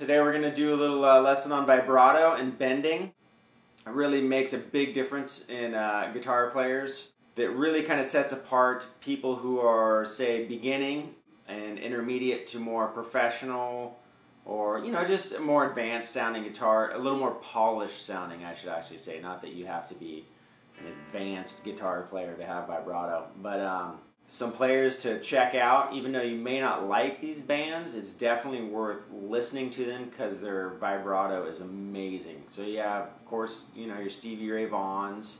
Today we're going to do a little lesson on vibrato and bending. It really makes a big difference in guitar players. That really kind of sets apart people who are, say, beginning and intermediate to more professional, or just a more advanced sounding guitar, a little more polished sounding, I should actually say. Not that you have to be an advanced guitar player to have vibrato, but some players to check out. Even though you may not like these bands, it's definitely worth listening to them because their vibrato is amazing. So yeah, of course, your Stevie Ray Vaughns,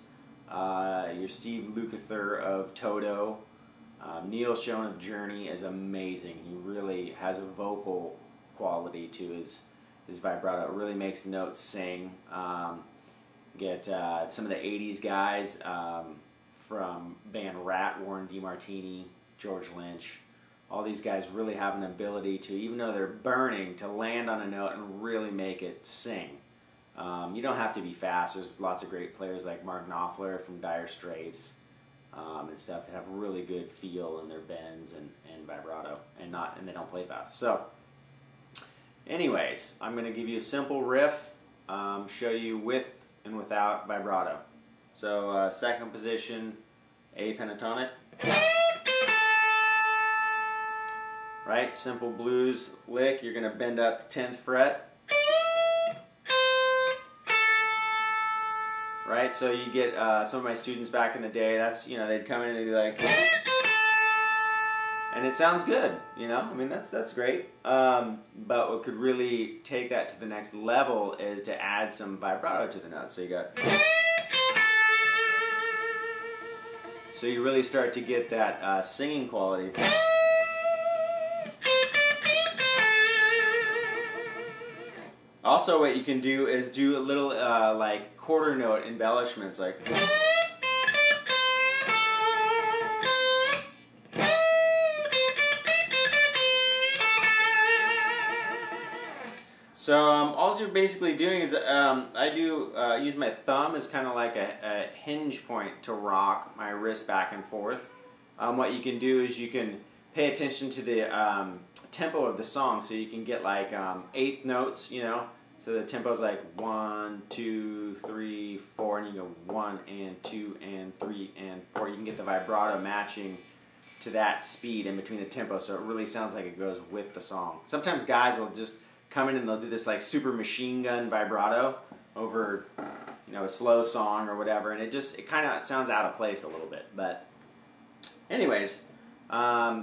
your Steve Lukather of Toto, Neil Schon of Journey is amazing. He really has a vocal quality to his vibrato. It really makes the notes sing. Get some of the 80s guys from band Rat, Warren DeMartini, George Lynch. All these guys really have an ability to, even though they're burning, to land on a note and really make it sing. You don't have to be fast. There's lots of great players like Mark Knopfler from Dire Straits and stuff that have really good feel in their bends and vibrato, and they don't play fast. So, anyways, I'm going to give you a simple riff, show you with and without vibrato. So second position, A pentatonic. Right, simple blues lick. You're going to bend up to 10th fret. Right, so you get some of my students back in the day. That's they'd come in and they'd be like, and it sounds good. I mean that's great. But what could really take that to the next level is to add some vibrato to the notes. So you got. So you really start to get that singing quality. Also, what you can do is do a little like quarter note embellishments, like. So all you're basically doing is I use my thumb as kind of like a hinge point to rock my wrist back and forth. What you can do is you can pay attention to the tempo of the song, so you can get like eighth notes, So the tempo's like 1, 2, 3, 4, and you go 1 and 2 and 3 and 4. You can get the vibrato matching to that speed in between the tempo, so it really sounds like it goes with the song. Sometimes guys will just come in and they'll do this like super machine gun vibrato over a slow song or whatever, and it kind of sounds out of place a little bit. But anyways,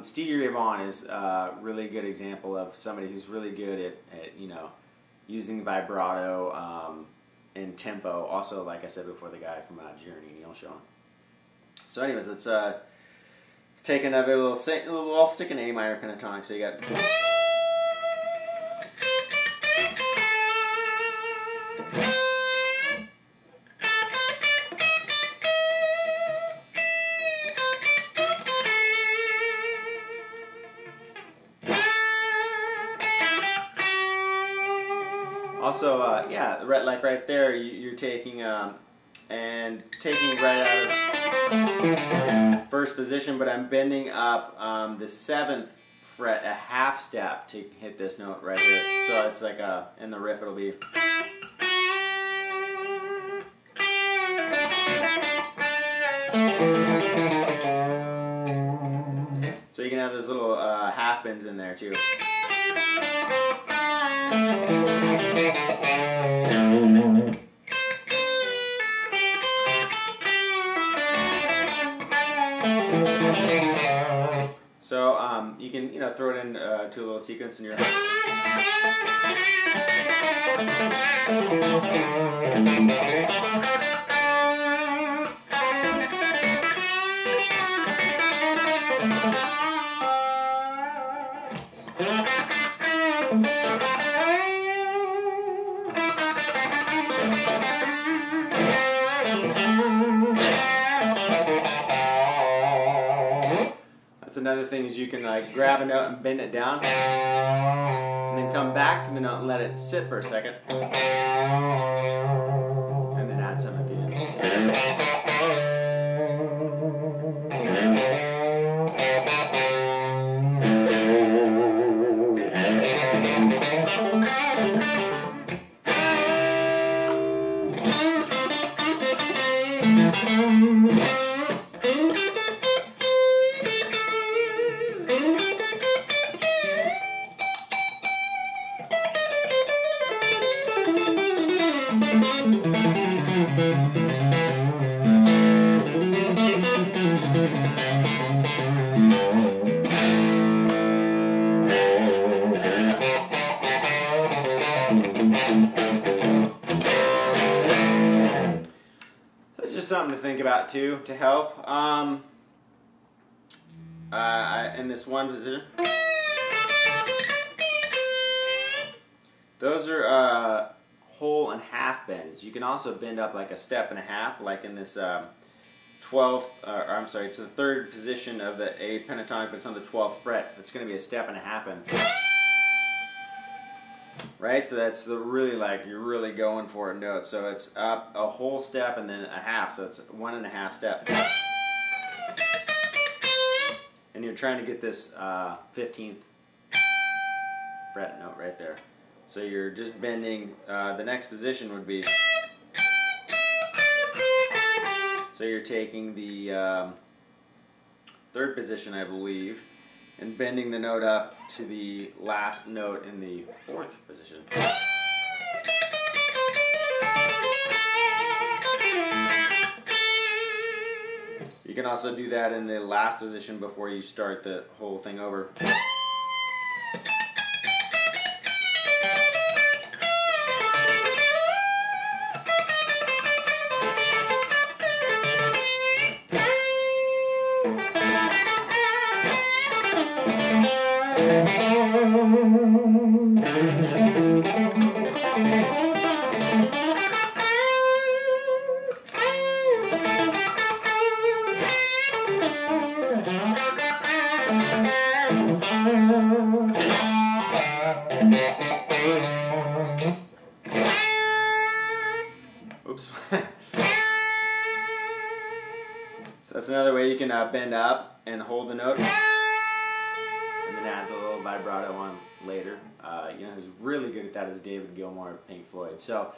Stevie Ray Vaughan is a really good example of somebody who's really good at using vibrato and tempo. Also, like I said before, the guy from Journey, Neil Schon. So anyways, let's take another little I'll stick an A minor pentatonic. So you got. Also, yeah, like right there, you're taking and taking right out of first position, but I'm bending up the 7th fret a half step to hit this note right here. So it's like in the riff it'll be. So you can have those little half bends in there too. So you can throw it in to a little sequence in your. Another thing is you can like grab a note and bend it down, and then come back to the note and let it sit for a second, and then add some at the end. So it's just something to think about too, to help. In this one position, those are whole and half bends. You can also bend up like a step and a half, like in this 12th, I'm sorry, it's the third position of the A pentatonic, but it's on the 12th fret. It's going to be a step and a half bend. Right, so that's the really, like, you're really going for a note. So it's up a whole step and then a half, so it's 1.5 step. And you're trying to get this 15th fret note right there. So you're just bending, the next position would be, so you're taking the third position, I believe, and bending the note up to the last note in the fourth position. You can also do that in the last position before you start the whole thing over. Oops. So that's another way you can bend up and hold the note, and then add the little vibrato on later. You know, who's really good at that is David Gilmour of Pink Floyd. So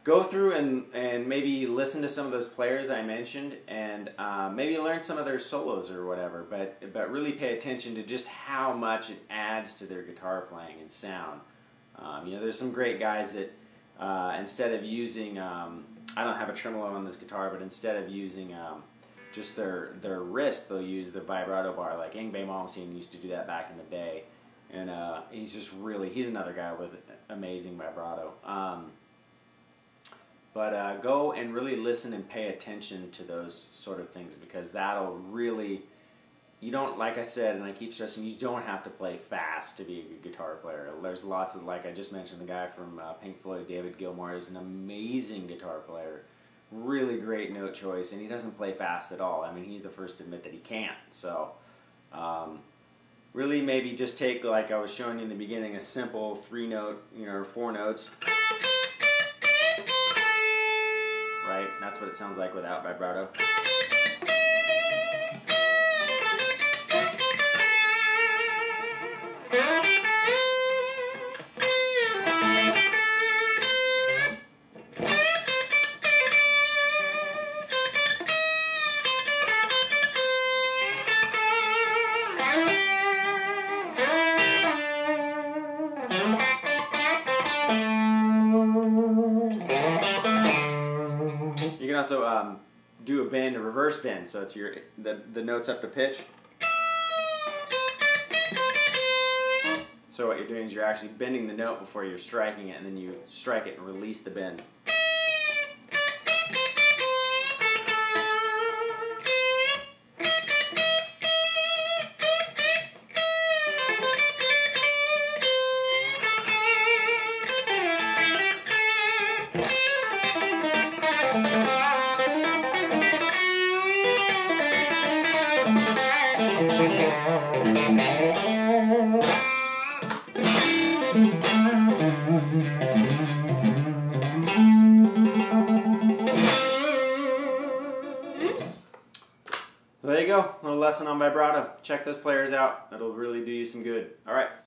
go through and maybe listen to some of those players I mentioned, and maybe learn some of their solos or whatever. But really pay attention to just how much it adds to their guitar playing and sound. You know, there's some great guys that instead of using, I don't have a tremolo on this guitar, but instead of using just their wrist, they'll use the vibrato bar, like Yngwie Malmsteen used to do that back in the day. And he's just really, he's another guy with amazing vibrato. But go and really listen and pay attention to those sort of things, because that'll really, you don't, like I said, and I keep stressing, you don't have to play fast to be a good guitar player. There's lots of, like I just mentioned, the guy from Pink Floyd, David Gilmour, is an amazing guitar player. Really great note choice, and he doesn't play fast at all. I mean, he's the first to admit that he can't. So, really maybe just take, like I was showing you in the beginning, a simple 3-note, you know, or 4 notes. Right? That's what it sounds like without vibrato. You can also do a bend, a reverse bend, so it's the notes up to pitch. So what you're doing is you're actually bending the note before you're striking it, and then you strike it and release the bend. So there you go, a little lesson on vibrato. Check those players out. It'll really do you some good. All right.